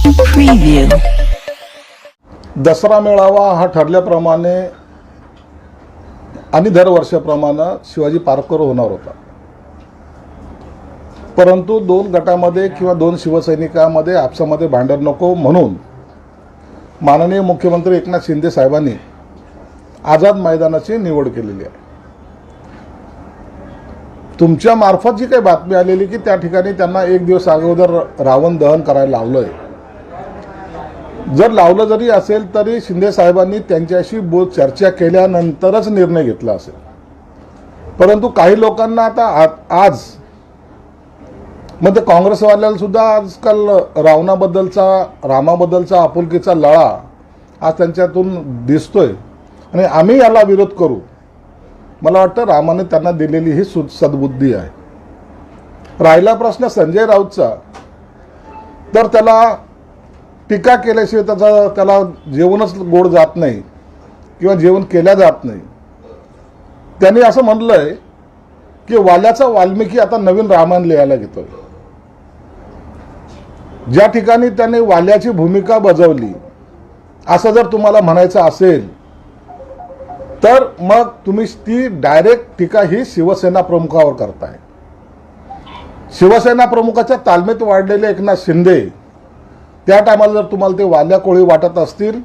Preview. Dussehra मेळावा हा ठरल्याप्रमाणे आणि दरवर्षाप्रमाणे शिवाजी पार्कवर होणार होता. परंतु दोन गटामध्ये किंवा दोन शिवसैनिकांमध्ये आपसामध्ये भांडण नको म्हणून माननीय मुख्यमंत्री एकनाथ शिंदे साहेबांनी आझाद मैदानाची निवड केलेली आहे. तुमच्या मार्फत जी काही बातमी आलेली की त्या ठिकाणी त्यांना एक दिवस अगोदर रावण दहन करायला लावलंय. जर लावलं जरी असेल तरी शिंदे साहेबांनी त्यांच्याशी चर्चा केल्यानंतरच निर्णय घेतला असेल. परंतु काही लोकांना आता आज म्हणजे काँग्रेसवाल्याला सुद्धा आजकाल रामाबद्दलचा आपुलकीचा लळा आज त्यांच्यातून दिसतोय आणि आम्ही याला विरोध करू. मला वाटतं रामाने त्यांना दिलेली ही सद्बुद्धी आहे. राहिला प्रश्न संजय राऊतचा, तर त्याला टीका केल्याशिवाय त्याला जेवणच गोड जात नाही किंवा जेवण केल्या जात नाही. त्यांनी असं म्हणलंय की वाल्याचा वाल्मिकी आता नवीन रामायण लिहायला घेतोय. ज्या ठिकाणी त्याने वाल्याची भूमिका बजावली असं जर तुम्हाला म्हणायचं असेल तर मग तुम्ही ती डायरेक्ट टीका ही शिवसेना प्रमुखावर करताय. शिवसेना प्रमुखाच्या तालमीत वाढलेले एकनाथ शिंदे त्या टायमाला जर तुम्हाला ते वाल्या कोळी वाटत असतील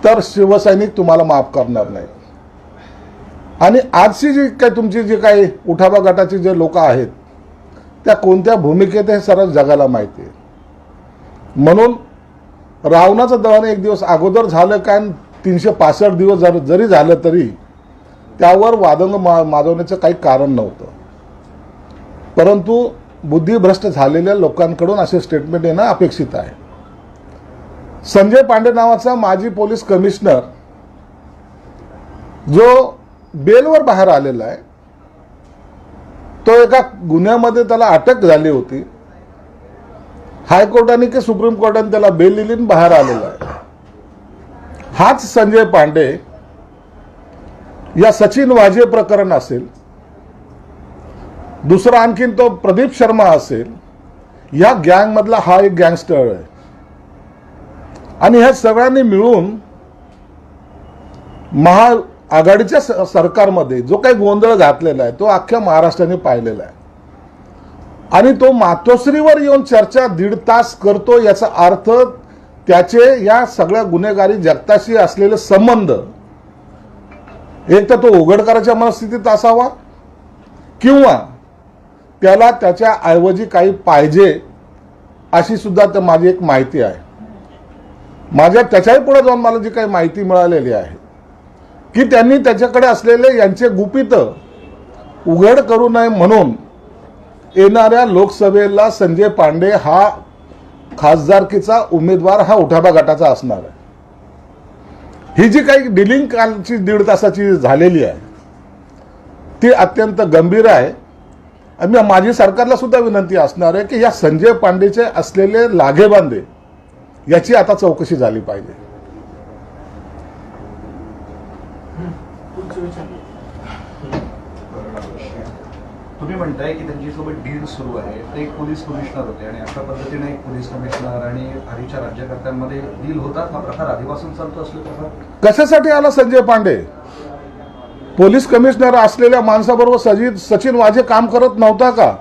तर शिवसैनिक तुम्हाला माफ करणार नाही. आणि आजची जी काही तुमची जी काही उठावा गटाची जे लोक आहेत त्या कोणत्या भूमिकेत हे सर्व जगाला माहिती आहे. म्हणून रावणाचं दहन एक दिवस अगोदर झालं काय 365 दिवस जरी झालं तरी त्यावर वादंग माजवण्याचं काही कारण नव्हतं. परंतु बुद्धिभ्रष्ट झालेल्या लोकांकडून असे स्टेटमेंट येणं अपेक्षित आहे. संजय पांडे नावाचा माजी पोलीस कमिशनर जो बेलवर बाहेर आलेला आहे, तो एका गुन्ह्यामध्ये त्याला अटक झाली होती. हायकोर्टाने की सुप्रीम कोर्टाने त्याला बेल दिली आणि बाहेर आलेला आहे. हाच संजय पांडे या सचिन वाजे प्रकरण असेल, दुसरा आणखीन तो प्रदीप शर्मा असेल, या गँगमधला हा एक गँगस्टर आहे. आणि ह्या सगळ्यांनी मिळून महाआघाडीच्या सरकारमध्ये जो काही गोंधळ घातलेला आहे तो अख्ख्या महाराष्ट्राने पाहिलेला आहे. आणि तो मातोश्रीवर येऊन चर्चा 1.5 तास करतो, याचा अर्थ त्याचे या सगळ्या गुन्हेगारी जगताशी असलेले संबंध एक तर तो उघड करायच्या मनस्थितीत असावा किंवा त्याला त्याच्या ऐवजी काही पाहिजे अशी सुद्धा माझी एक माहिती आहे. माझ्या त्याच्याही पुढे जाऊन मला जी काही माहिती मिळालेली आहे की त्यांनी त्याच्याकडे असलेले यांचे गुपित उघड करू नये म्हणून येणाऱ्या लोकसभेला संजय पांडे हा खासदारकीचा उमेदवार हा उठावा गटाचा असणार आहे. ही जी काही डिलिंग कालची 1.5 तासाची झालेली आहे ती अत्यंत गंभीर आहे. आणि माझी सरकारला सुद्धा विनंती असणार आहे की या संजय पांडेचे असलेले लागेबांधे याची आता चौकशी झाली पाहिजे. तुम्ही म्हणताय की त्यांच्यासोबत डील सुरू आहे. ते एक पोलीस कमिशनर होते आणि अशा पद्धतीने एक पोलीस कमिशनर आणि हरीच्या राज्यकर्त्यांमध्ये डील होतात. हा प्रकार आधीपासून चालतो असलो प्रकार कशासाठी आला संजय पांडे? पोलीस कमिशनर असलेल्या माणसाबरोबर सचिन वाजे काम करत नव्हता का?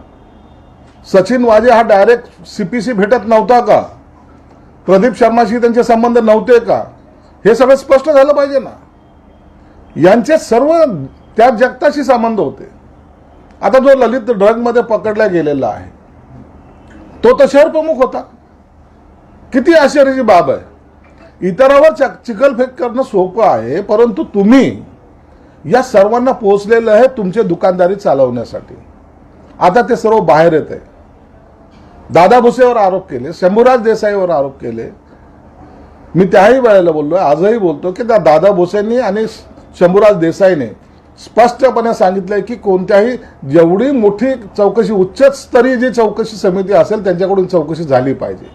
सचिन वाजे हा डायरेक्ट सीपीसी भेटत नव्हता का? प्रदीप शर्माशी त्यांचे संबंध नव्हते का? हे सगळं स्पष्ट झालं पाहिजे ना. यांचे सर्व त्या जगताशी संबंध होते. आता जो ललित ड्रग मध्ये पकडला गेलेला आहे तो तर शहर प्रमुख होता. किती आश्चर्याची बाब आहे. इतरावर चिखलफेक करणं सोपं आहे, परंतु तुम्ही या सर्वांना पोहोचलेलं आहे तुमची दुकानदारी चालवण्यासाठी. आता ते सर्व बाहेर येत आहे. दादा भुसेवर आरोप केले, शंभूराज देसाईवर आरोप केले. मी त्याही वेळेला बोललोय, आजही बोलतो की त्या दादा भुसेंनी आणि शंभूराज देसाईने स्पष्टपणे सांगितलंय की कोणत्याही जेवढी मोठी चौकशी उच्चस्तरीय जी चौकशी समिती असेल त्यांच्याकडून चौकशी झाली पाहिजे.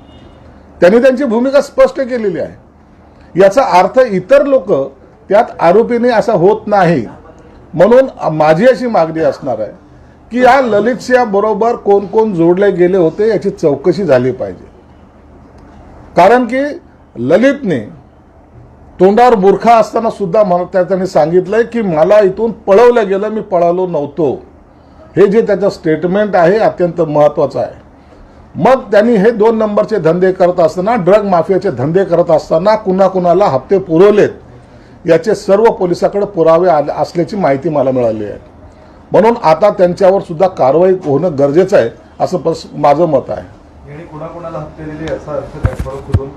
त्यांनी त्यांची भूमिका स्पष्ट केलेली आहे. याचा अर्थ इतर लोक त्यात आरोपीने असं होत नाही. म्हणून माझी अशी मागणी असणार आहे की या ललितसिंह बरोबर कोण कोण जोडले गेले होते याची चौकशी झाली पाहिजे. कारण की ललितने तोंडावर बुरखा असताना सुद्धा मला त्यांनी सांगितलंय की मला इथून पळवलं गेलं, मी पळालो नव्हतो. हे जे त्याचं स्टेटमेंट आहे अत्यंत महत्त्वाचं आहे. मग त्यांनी हे 2 नंबरचे धंदे करत असताना, ड्रग माफियाचे धंदे करत असताना कुणाकुणाला हप्ते पुरवलेत याचे सर्व पोलिसाकडे पुरावे असल्याची माहिती मला मिळाली आहे. म्हणून आता त्यांच्यावर सुद्धा कारवाई होणं गरजेचं आहे असं माझं मत आहे. यांनी कुणाकुणाला हप्ते दिले याचा अर्थ काय थोडं खुलून?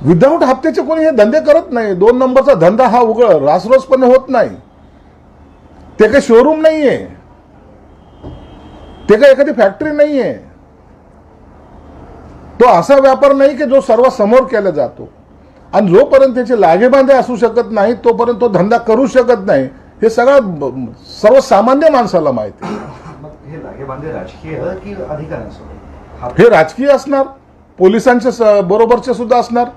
विदाऊट हप्त्याचे कोणी हे धंदे करत नाही. 2 नंबरचा धंदा हा उघड रासरोसपणे होत नाही. ते काही शोरूम नाहीये, ते काही एखादी फॅक्टरी नाहीये. तो असा व्यापार नाही की जो सर्वांसमोर केला जातो. आणि जोपर्यंत त्याचे लागेबांधे असू शकत नाही तोपर्यंत तो धंदा करू शकत नाही. हे सगळं सर्वसामान्य माणसाला माहिती आहे. मग हे लागेबांधे राजकीय आहे की अधिकाऱ्यांसोबत? हे राजकीय असणार, पोलिसांच्या बरोबरचे सुद्धा असणार.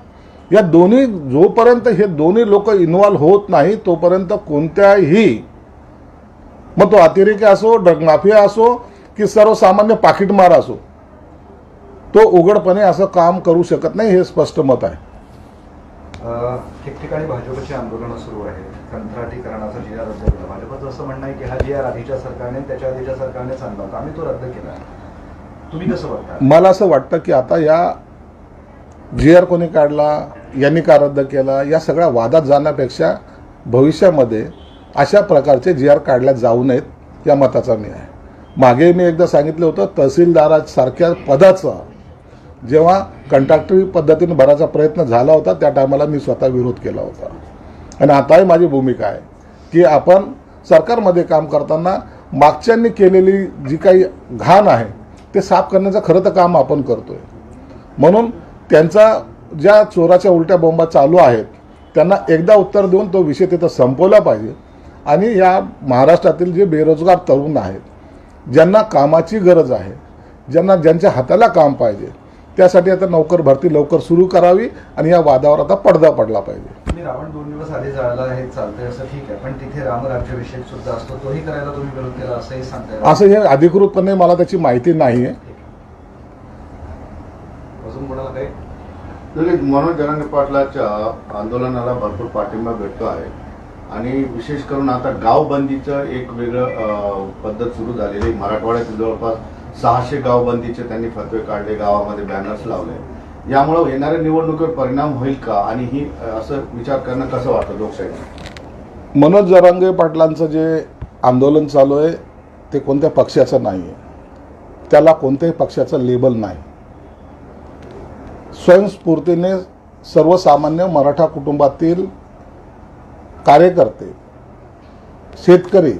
या दोन्ही जोपर्यंत हे दोन्ही लोक इन्व्हॉल्व्ह होत नाही तोपर्यंत कोणत्याही, मग तो अतिरेकी असो, ड्रग माफिया असो की सर्वसामान्य पाकिटमार असो, तो उघडपणे असं काम करू शकत नाही. हे स्पष्ट मत आहे. ठिकठिकाणी भाजपची आंदोलनं सुरू आहेत. कंत्राटीकरणाचा जी आर रद्द केला. भाजपचं असं म्हणणं आहे की हा जी आर आधीच्या सरकारने त्याच्या आधीच्या सरकारने चालला होता, आम्ही तो रद्द केला. तुम्ही कसं बघता? मला असं वाटतं की आता या जी आर कोणी काढला, यांनी का रद्द केला, या सगळ्या वादात जाण्यापेक्षा भविष्यामध्ये अशा प्रकारचे जी आर काढल्या जाऊ नयेत या मताचा मी आहे. मागे मी एकदा सांगितलं होतं, तहसीलदारासारख्या पदाचा जेव्हा कंट्रॅक्टरी पद्धतीने भरायचा प्रयत्न झाला होता त्या टायमाला मी स्वतः विरोध केला होता. आणि आताही माझी भूमिका आहे की आपण सरकारमध्ये काम करताना मागच्यांनी केलेली जी काही घाण आहे ते साफ करण्याचं खरं तर काम आपण करतोय. म्हणून त्यांचा ज्या चोराच्या उलट्या बोंबा चालू आहेत त्यांना एकदा उत्तर देऊन तो विषय तिथं संपवला पाहिजे. आणि या महाराष्ट्रातील जे बेरोजगार तरुण आहेत, ज्यांना कामाची गरज आहे, ज्यांच्या हाताला काम पाहिजे, त्यासाठी आता नोकर भरती लवकर सुरू करावी आणि या वादावर आता पडदा पडला पाहिजे. तुम्ही रावण 2 दिवस आधी जाळला हे चालतंय असं ठीक आहे, पण तिथे रामराज्याभिषेक सुद्धा असतो, तोही करायला तुम्ही विरोध केला असंही सांगताय. असं हे अधिकृतपणे मला त्याची माहिती नाही आहे. अजून कोणाला काही? मनोज जरांगे पाटलाच्या आंदोलनाला भरपूर पाठिंबा भेटतो आहे आणि विशेष करून आता गावबंदीचं एक वेगळं पद्धत सुरू झालेली. मराठवाड्यातील जवळपास 600 गावबंदीचे त्यांनी फतवे काढले, गावामध्ये बॅनर्स लावले. यामुळे येणाऱ्या निवडणुकीवर परिणाम होईल का आणि ही असं विचार करणं कसं वाटतं लोकशाही? मनोज जरांगे पाटलांचं जे आंदोलन चालू आहे ते कोणत्या पक्षाचं नाही आहे, त्याला कोणत्याही पक्षाचं लेबल नाही. स्वयंस्फूर्तीने सर्वसामान्य मराठा कुटुंबातील कार्यकर्ते, शेतकरी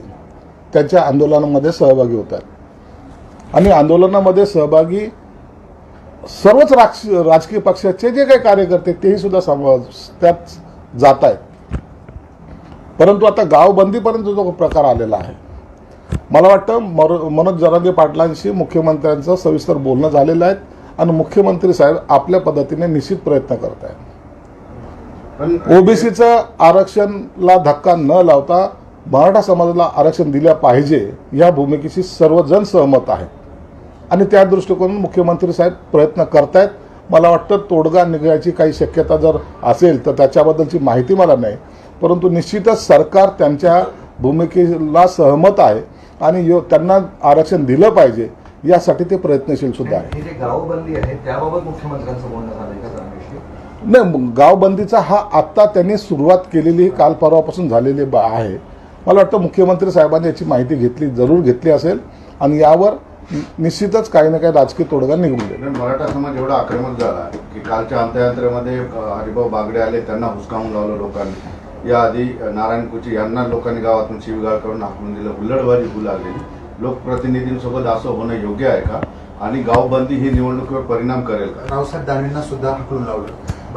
त्यांच्या आंदोलनामध्ये सहभागी होतात. आणि आंदोलनामध्ये सहभागी सर्वच राजकीय पक्षाचे जे काही कार्यकर्ते तेही सुद्धा त्यात जात आहेत. परंतु आता गावबंदीपर्यंत जो प्रकार आलेला आहे, मला वाटतं मनोज जरांगे पाटलांशी मुख्यमंत्र्यांचं सविस्तर बोलणं झालेलं आहे आणि मुख्यमंत्री साहेब आपल्या पद्धतीने निश्चित प्रयत्न करत आहेत. ओबीसीचं आरक्षणला धक्का न लावता मराठा समाजाला आरक्षण दिल्या पाहिजे या भूमिकेशी सर्वजण सहमत आहेत आणि त्या दृष्टिकोनातून मुख्यमंत्री साहेब प्रयत्न करतायत. मला वाटतं तोडगा निघायची काही शक्यता जर असेल तर त्याच्याबद्दलची माहिती मला नाही, परंतु निश्चितच सरकार त्यांच्या भूमिकेला सहमत आहे आणि त्यांना आरक्षण दिलं पाहिजे यासाठी ते प्रयत्नशील सुद्धा आहे. हे जे गावबंदी आहे त्याबाबत मुख्यमंत्र्यांचं बोलणं झालंय का जरांगेशी? नाही, गावबंदीचा हा आत्ता त्यांनी सुरुवात केलेली काल परवापासून झालेली आहे. मला वाटतं मुख्यमंत्री साहेबांनी याची माहिती जरूर घेतली असेल आणि यावर निश्चितच काही ना काही राजकीय तोडगा निघून दे. मराठा समाज एवढा आक्रमक झाला की कालच्या अंत्ययात्रेमध्ये हरिभाऊ बागडे आले, त्यांना हुसकावून लावलं लोकांनी. याआधी नारायण कुची यांना लोकांनी गावातून शिवीगाळ करून हाकलून दिलं. हुल्लडबाजी होऊ लागलेली. लोकप्रतिनिधींसोबत असं होणं योग्य आहे का आणि गावबंदी ही निवडणुकीवर परिणाम करेल का? रावसाहेब दानवेंना सुद्धा हाकलून लावलं.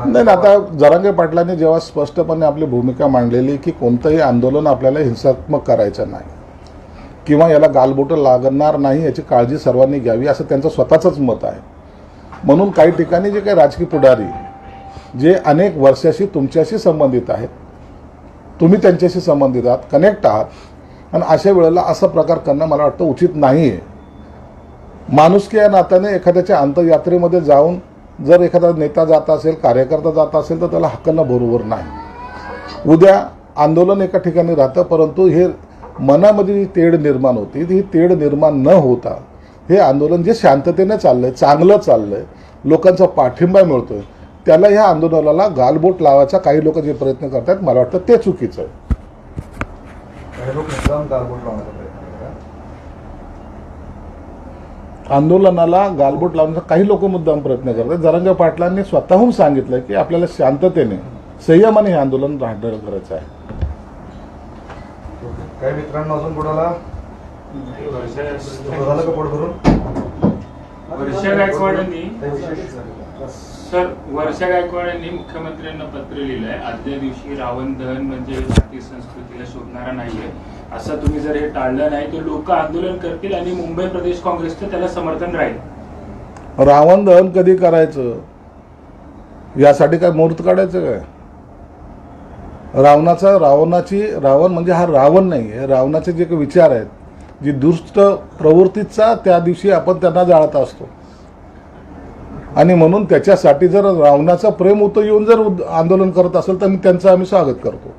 नाही, आता जरांगे पाटलांनी जेव्हा स्पष्टपणे आपली भूमिका मांडलेली की कोणतंही आंदोलन आपल्याला हिंसात्मक करायचं नाही किंवा याला गालबोटं लागणार नाही याची काळजी सर्वांनी घ्यावी असं त्यांचं स्वतःचंच मत आहे. म्हणून काही ठिकाणी जे काही राजकीय पुढारी जे अनेक वर्षाशी तुमच्याशी संबंधित आहेत, तुम्ही त्यांच्याशी संबंधित आहात, कनेक्ट आहात आणि अशा वेळेला असा प्रकार करणं मला वाटतं उचित नाही आहे. माणुसकी या नात्याने एखाद्याच्या अंत्ययात्रेमध्ये जाऊन जर एखादा नेता जात असेल, कार्यकर्ता जात असेल तर त्याला हकलणं बरोबर नाही. उद्या आंदोलन एका ठिकाणी राहतं, परंतु हे मनामध्ये जी तेढ निर्माण होती ही तेढ निर्माण न होता हे आंदोलन जे शांततेने चाललंय, चांगलं चाललंय, लोकांचा पाठिंबा मिळतोय, त्याला ह्या आंदोलनाला गालबोट लावायचा काही लोक जे प्रयत्न करतात मला वाटतं ते चुकीचं आहे. काही लोक मुद्दाम गालबोट लावण्याचा प्रयत्न करतात. आंदोलनाला गालबोट लावण्याचा काही लोक मुद्दाम प्रयत्न करतात. जरांगे पाटलांनी स्वतःहून सांगितलं की आपल्याला शांततेने, संयमाने हे आंदोलन राहणार करायचं आहे. काही मित्रांनो अजून कोणाला झालं का पोट भरून? वर्षा गायकवाडांनी काही विशेष सर वर्षा गायकवाडांनी मुख्यमंत्र्यांना पत्र लिहिलंय. आदल्या दिवशी रावण दहन म्हणजे भारतीय संस्कृतीला शोभणारा नाहीये, असं तुम्ही जर हे टाळलं नाही तर लोक आंदोलन करतील आणि मुंबई प्रदेश काँग्रेसचं त्याला समर्थन राहील. रावण दहन कधी करायचं यासाठी काय मुहूर्त काढायचं काय? रावण म्हणजे हा रावण नाही, हे रावणाचे जे काही विचार आहेत, जी दुष्ट प्रवृत्तीचा त्या दिवशी आपण त्यांना जाळत असतो. आणि म्हणून त्याच्यासाठी जर रावणाचं प्रेम उत येऊन जर आंदोलन करत असेल तर त्यांचं आम्ही स्वागत करतो.